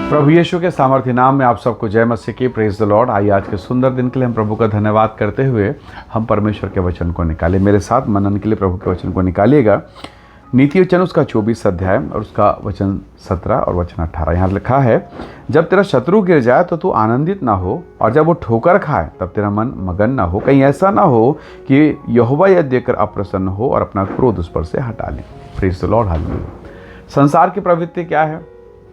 प्रभु यीशु के सामर्थ्य नाम में आप सबको जय मसीह की। Praise the Lord. आइए आज के सुंदर दिन के लिए हम प्रभु का धन्यवाद करते हुए हम परमेश्वर के वचन को निकालें। मेरे साथ मनन के लिए प्रभु के वचन को निकालिएगा। नीति वचन उसका 24 अध्याय और उसका वचन 17 और वचन 18। यहाँ लिखा है, जब तेरा शत्रु गिर जाए तो तू आनंदित ना हो, और जब वो ठोकर खाए तब तेरा मन मगन ना हो। कहीं ऐसा ना हो कि यहोवा यह देखकर अप्रसन्न हो और अपना क्रोध उस पर से हटा ले। Praise the Lord. हालेलुया। संसार की प्रवृत्ति क्या है?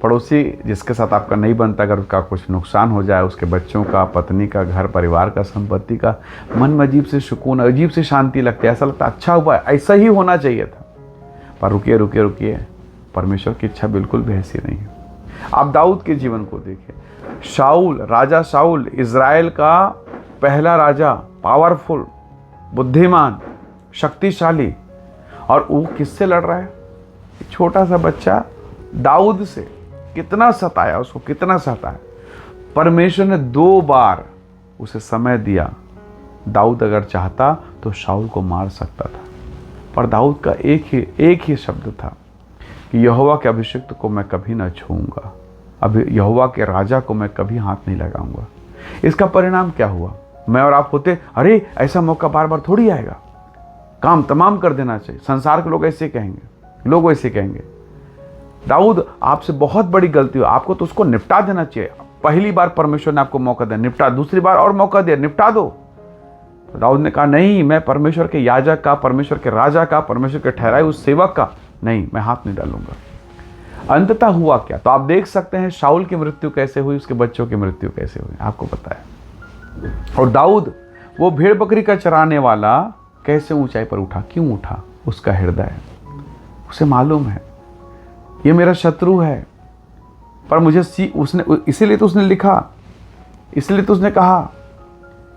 पड़ोसी जिसके साथ आपका नहीं बनता, अगर उसका कुछ नुकसान हो जाए, उसके बच्चों का, पत्नी का, घर परिवार का, संपत्ति का, मन में अजीब से सुकून, अजीब से शांति लगती है। ऐसा लगता है अच्छा हुआ, ऐसा ही होना चाहिए था। पर रुकिए रुकिए रुकिए, परमेश्वर की इच्छा बिल्कुल भी ऐसी नहीं है। आप दाऊद के जीवन को देखिए। शाऊल, राजा शाऊल, इज़राइल का पहला राजा, पावरफुल, बुद्धिमान, शक्तिशाली, और वो किससे लड़ रहा है? छोटा सा बच्चा दाऊद से। कितना सताया उसको, कितना सताया। परमेश्वर ने 2 बार उसे समय दिया। दाऊद अगर चाहता तो शाऊल को मार सकता था, पर दाऊद का एक ही शब्द था कि यहोवा के अभिषिक्त को मैं कभी ना छूऊंगा, अभी यहोवा के राजा को मैं कभी हाथ नहीं लगाऊंगा। इसका परिणाम क्या हुआ? मैं और आप होते, अरे ऐसा मौका बार बार थोड़ी आएगा, काम तमाम कर देना चाहिए। संसार के लोग ऐसे कहेंगे, लोग ऐसे कहेंगे। दाऊद, आपसे बहुत बड़ी गलती हो, आपको तो उसको निपटा देना चाहिए। पहली बार परमेश्वर ने आपको मौका दिया, निपटा। दूसरी बार और मौका दिया, निपटा दो। तो दाऊद ने कहा, नहीं, मैं परमेश्वर के याजक का, परमेश्वर के राजा का, परमेश्वर के ठहराए उस सेवक का नहीं, मैं हाथ नहीं डालूंगा। अंततः हुआ क्या? तो आप देख सकते हैं शाऊल की मृत्यु कैसे हुई, उसके बच्चों की मृत्यु कैसे हुई, आपको पता है। और दाऊद, वो भेड़ बकरी का चराने वाला, कैसे ऊंचाई पर उठा? क्यों उठा? उसका हृदय, उसे मालूम है ये मेरा शत्रु है, पर मुझे उसने, इसीलिए तो उसने लिखा, इसलिए तो उसने कहा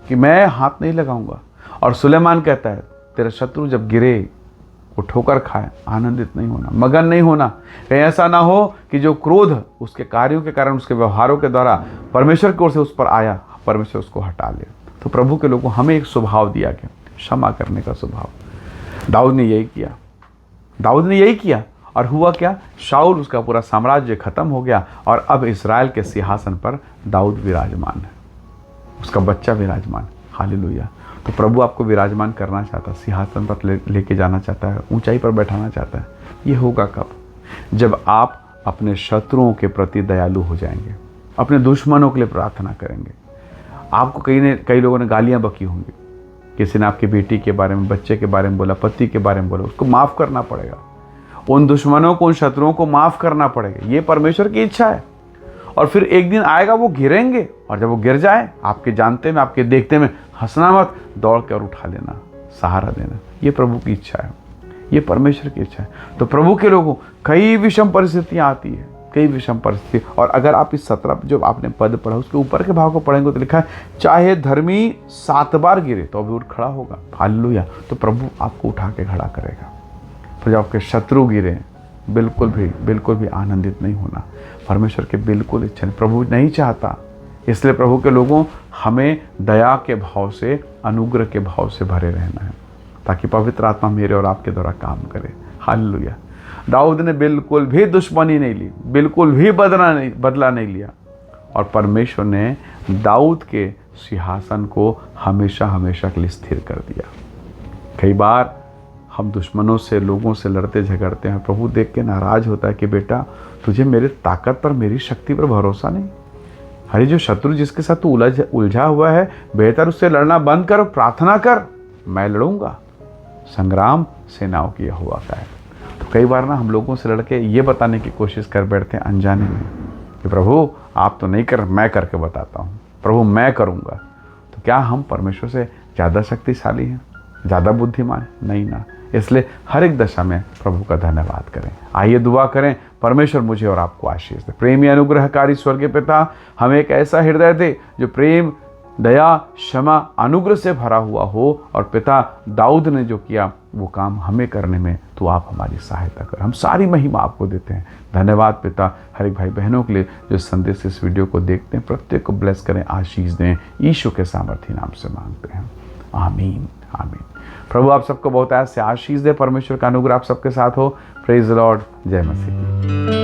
कि मैं हाथ नहीं लगाऊंगा। और सुलेमान कहता है, तेरा शत्रु जब गिरे, वो ठोकर खाए, आनंदित नहीं होना, मगन नहीं होना। कहीं ऐसा ना हो कि जो क्रोध उसके कार्यों के कारण, उसके व्यवहारों के द्वारा परमेश्वर की ओर से उस पर आया, परमेश्वर उसको हटा ले। तो प्रभु के लोगों हमें एक स्वभाव दिया गया, क्षमा करने का स्वभाव। दाऊद ने यही किया, दाऊद ने यही किया। और हुआ क्या? शाऊल, उसका पूरा साम्राज्य खत्म हो गया, और अब इज़राइल के सिंहासन पर दाऊद विराजमान है, उसका बच्चा विराजमान। हालेलुया। तो प्रभु आपको विराजमान करना चाहता है, सिंहासन पर लेके जाना चाहता है, ऊंचाई पर बैठाना चाहता है। ये होगा कब? जब आप अपने शत्रुओं के प्रति दयालु हो जाएंगे, अपने दुश्मनों के लिए प्रार्थना करेंगे। आपको कई लोगों ने गालियाँ बकी होंगी, किसी ने आपकी बेटी के बारे में, बच्चे के बारे में बोला, पति के बारे में बोला, उसको माफ़ करना पड़ेगा। उन दुश्मनों को, उन शत्रुओं को माफ़ करना पड़ेगा। ये परमेश्वर की इच्छा है। और फिर एक दिन आएगा वो गिरेंगे, और जब वो गिर जाए, आपके जानते में, आपके देखते में हंसना मत, दौड़ कर उठा लेना, सहारा देना। ये प्रभु की इच्छा है, ये परमेश्वर की इच्छा है। तो प्रभु के लोगों कई विषम परिस्थितियाँ आती है, कई विषम परिस्थिति। और अगर आप इस 17 जो आपने पद पढ़ा, उसके ऊपर के भाव को पढ़ेंगे तो लिखा है, चाहे धर्मी 7 बार गिरे तो भी उठ खड़ा होगा। हालेलुया। तो प्रभु आपको उठा के खड़ा करेगा। तो जब आपके शत्रु गिरे, बिल्कुल भी आनंदित नहीं होना। परमेश्वर के बिल्कुल इच्छा नहीं, प्रभु नहीं चाहता। इसलिए प्रभु के लोगों हमें दया के भाव से, अनुग्रह के भाव से भरे रहना है, ताकि पवित्र आत्मा मेरे और आपके द्वारा काम करे। हालेलुया। दाऊद ने बिल्कुल भी दुश्मनी नहीं ली, बिल्कुल भी बदला नहीं लिया, और परमेश्वर ने दाऊद के सिंहासन को हमेशा हमेशा के लिए स्थिर कर दिया। कई बार हम दुश्मनों से, लोगों से लड़ते झगड़ते हैं, प्रभु देख के नाराज होता है कि बेटा, तुझे मेरी ताकत पर, मेरी शक्ति पर भरोसा नहीं। अरे जो शत्रु जिसके साथ तू उलझा हुआ है, बेहतर उससे लड़ना बंद कर, प्रार्थना कर, मैं लड़ूंगा। संग्राम सेनाओं की यहोवा का है। तो कई बार ना हम लोगों से लड़के ये बताने की कोशिश कर बैठते हैं अनजाने में कि प्रभु आप तो नहीं कर, मैं करके बताता हूँ, प्रभु मैं करूँगा। तो क्या हम परमेश्वर से ज़्यादा शक्तिशाली हैं, ज़्यादा बुद्धिमान? नहीं ना। इसलिए हर एक दशा में प्रभु का धन्यवाद करें। आइए दुआ करें, परमेश्वर मुझे और आपको आशीष दे। प्रेमी अनुग्रहकारी स्वर्गीय पिता, हमें एक ऐसा हृदय दे जो प्रेम, दया, क्षमा, अनुग्रह से भरा हुआ हो। और पिता, दाऊद ने जो किया वो काम हमें करने में तो आप हमारी सहायता कर। हम सारी महिमा आपको देते हैं। धन्यवाद पिता। हर एक भाई बहनों के लिए जो संदेश इस वीडियो को देखते हैं, प्रत्येक को ब्लेस करें, आशीष दें। यीशु के सामर्थी नाम से मांगते हैं, आमीन आमीन। प्रभु आप सबको बहुत ऐसे आशीष दे। परमेश्वर का अनुग्रह आप सबके साथ हो। Praise the Lord. जय मसीह।